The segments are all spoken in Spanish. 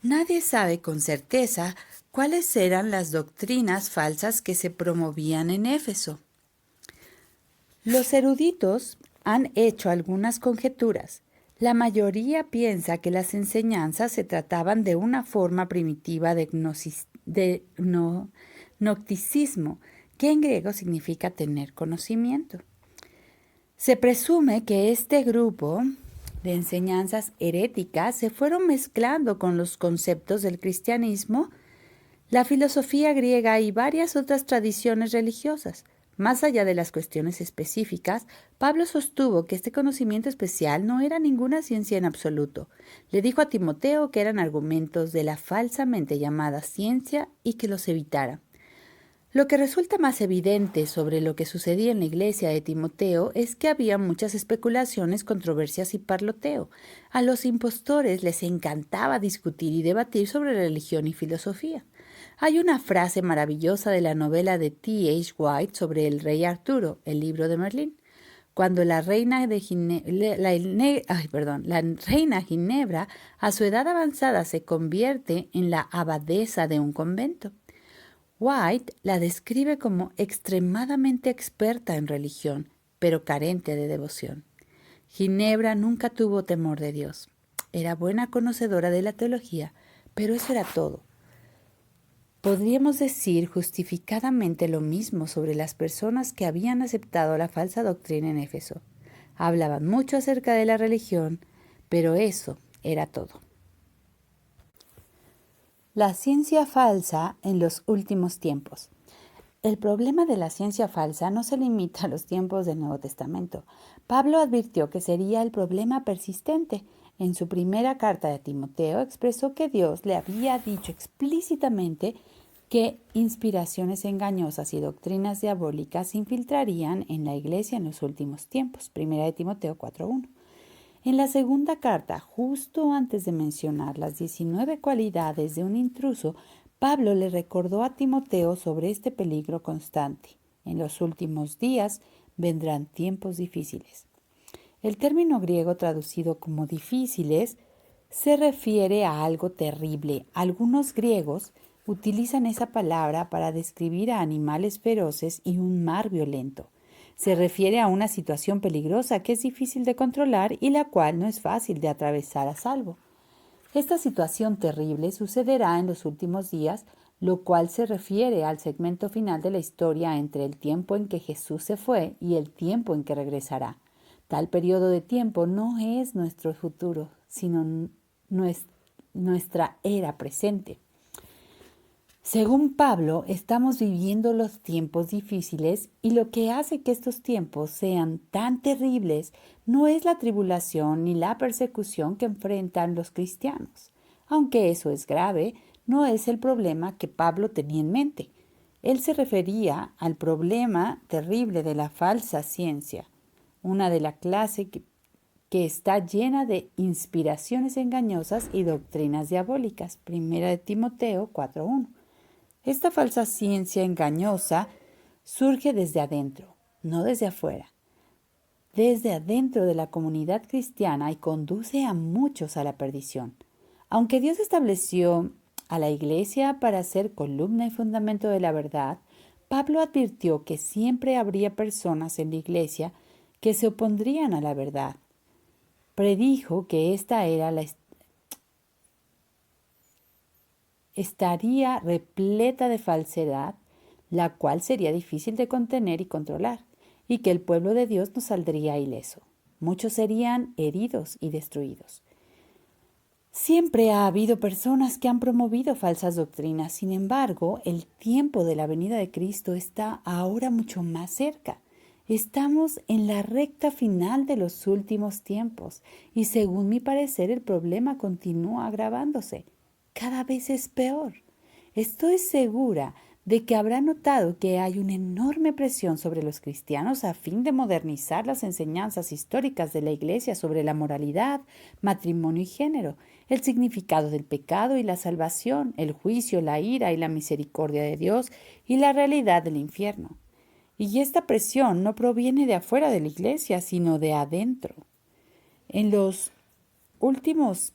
Nadie sabe con certeza cuáles eran las doctrinas falsas que se promovían en Éfeso. Los eruditos han hecho algunas conjeturas. La mayoría piensa que las enseñanzas se trataban de una forma primitiva de gnosticismo, que en griego significa tener conocimiento. Se presume que este grupo de enseñanzas heréticas se fueron mezclando con los conceptos del cristianismo, la filosofía griega y varias otras tradiciones religiosas. Más allá de las cuestiones específicas, Pablo sostuvo que este conocimiento especial no era ninguna ciencia en absoluto. Le dijo a Timoteo que eran argumentos de la falsamente llamada ciencia y que los evitara. Lo que resulta más evidente sobre lo que sucedía en la iglesia de Timoteo es que había muchas especulaciones, controversias y parloteo. A los impostores les encantaba discutir y debatir sobre religión y filosofía. Hay una frase maravillosa de la novela de T.H. White sobre el rey Arturo, el libro de Merlín. Cuando la reina Ginebra, a su edad avanzada, se convierte en la abadesa de un convento. White la describe como extremadamente experta en religión, pero carente de devoción. Ginebra nunca tuvo temor de Dios. Era buena conocedora de la teología, pero eso era todo. Podríamos decir justificadamente lo mismo sobre las personas que habían aceptado la falsa doctrina en Éfeso. Hablaban mucho acerca de la religión, pero eso era todo. La ciencia falsa en los últimos tiempos. El problema de la ciencia falsa no se limita a los tiempos del Nuevo Testamento. Pablo advirtió que sería el problema persistente. En su primera carta de Timoteo expresó que Dios le había dicho explícitamente que inspiraciones engañosas y doctrinas diabólicas se infiltrarían en la iglesia en los últimos tiempos. Primera de Timoteo 4:1. En la segunda carta, justo antes de mencionar las 19 cualidades de un intruso, Pablo le recordó a Timoteo sobre este peligro constante. En los últimos días vendrán tiempos difíciles. El término griego traducido como difíciles se refiere a algo terrible. Algunos griegos utilizan esa palabra para describir a animales feroces y un mar violento. Se refiere a una situación peligrosa que es difícil de controlar y la cual no es fácil de atravesar a salvo. Esta situación terrible sucederá en los últimos días, lo cual se refiere al segmento final de la historia entre el tiempo en que Jesús se fue y el tiempo en que regresará. Tal periodo de tiempo no es nuestro futuro, sino nuestra era presente. Según Pablo, estamos viviendo los tiempos difíciles y lo que hace que estos tiempos sean tan terribles no es la tribulación ni la persecución que enfrentan los cristianos. Aunque eso es grave, no es el problema que Pablo tenía en mente. Él se refería al problema terrible de la falsa ciencia, una de la clase que está llena de inspiraciones engañosas y doctrinas diabólicas. Primera de Timoteo 4:1. Esta falsa ciencia engañosa surge desde adentro, no desde afuera. Desde adentro de la comunidad cristiana y conduce a muchos a la perdición. Aunque Dios estableció a la iglesia para ser columna y fundamento de la verdad, Pablo advirtió que siempre habría personas en la iglesia que se opondrían a la verdad. Predijo que esta era estaría repleta de falsedad, la cual sería difícil de contener y controlar, y que el pueblo de Dios no saldría ileso. Muchos serían heridos y destruidos. Siempre ha habido personas que han promovido falsas doctrinas. Sin embargo, el tiempo de la venida de Cristo está ahora mucho más cerca. Estamos en la recta final de los últimos tiempos y, según mi parecer, el problema continúa agravándose. Cada vez es peor. Estoy segura de que habrá notado que hay una enorme presión sobre los cristianos a fin de modernizar las enseñanzas históricas de la Iglesia sobre la moralidad, matrimonio y género, el significado del pecado y la salvación, el juicio, la ira y la misericordia de Dios y la realidad del infierno. Y esta presión no proviene de afuera de la Iglesia, sino de adentro. En los últimos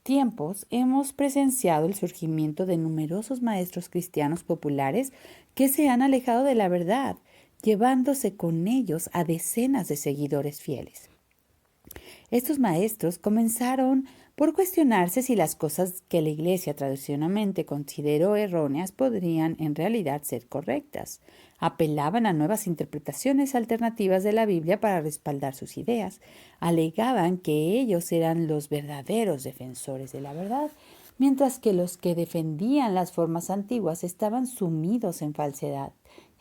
tiempos hemos presenciado el surgimiento de numerosos maestros cristianos populares que se han alejado de la verdad, llevándose con ellos a decenas de seguidores fieles. Estos maestros comenzaron por cuestionarse si las cosas que la Iglesia tradicionalmente consideró erróneas podrían en realidad ser correctas. Apelaban a nuevas interpretaciones alternativas de la Biblia para respaldar sus ideas. Alegaban que ellos eran los verdaderos defensores de la verdad, mientras que los que defendían las formas antiguas estaban sumidos en falsedad.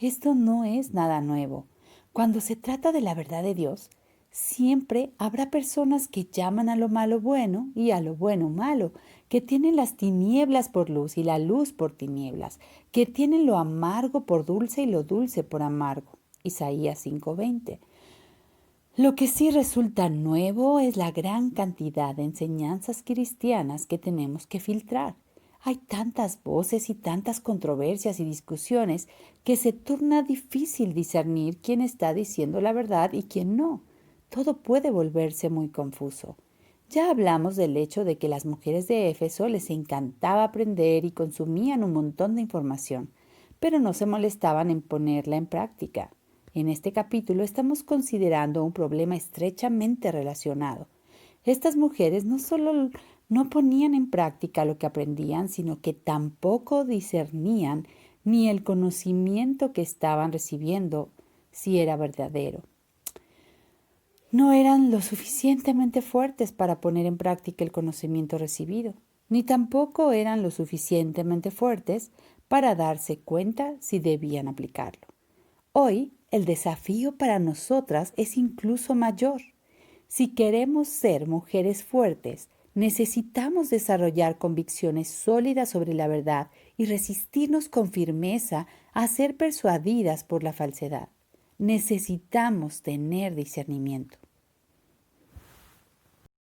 Esto no es nada nuevo. Cuando se trata de la verdad de Dios, siempre habrá personas que llaman a lo malo bueno y a lo bueno malo, que tienen las tinieblas por luz y la luz por tinieblas, que tienen lo amargo por dulce y lo dulce por amargo. Isaías 5:20. Lo que sí resulta nuevo es la gran cantidad de enseñanzas cristianas que tenemos que filtrar. Hay tantas voces y tantas controversias y discusiones que se torna difícil discernir quién está diciendo la verdad y quién no. Todo puede volverse muy confuso. Ya hablamos del hecho de que las mujeres de Éfeso les encantaba aprender y consumían un montón de información, pero no se molestaban en ponerla en práctica. En este capítulo estamos considerando un problema estrechamente relacionado. Estas mujeres no solo no ponían en práctica lo que aprendían, sino que tampoco discernían ni el conocimiento que estaban recibiendo si era verdadero. No eran lo suficientemente fuertes para poner en práctica el conocimiento recibido, ni tampoco eran lo suficientemente fuertes para darse cuenta si debían aplicarlo. Hoy, el desafío para nosotras es incluso mayor. Si queremos ser mujeres fuertes, necesitamos desarrollar convicciones sólidas sobre la verdad y resistirnos con firmeza a ser persuadidas por la falsedad. Necesitamos tener discernimiento.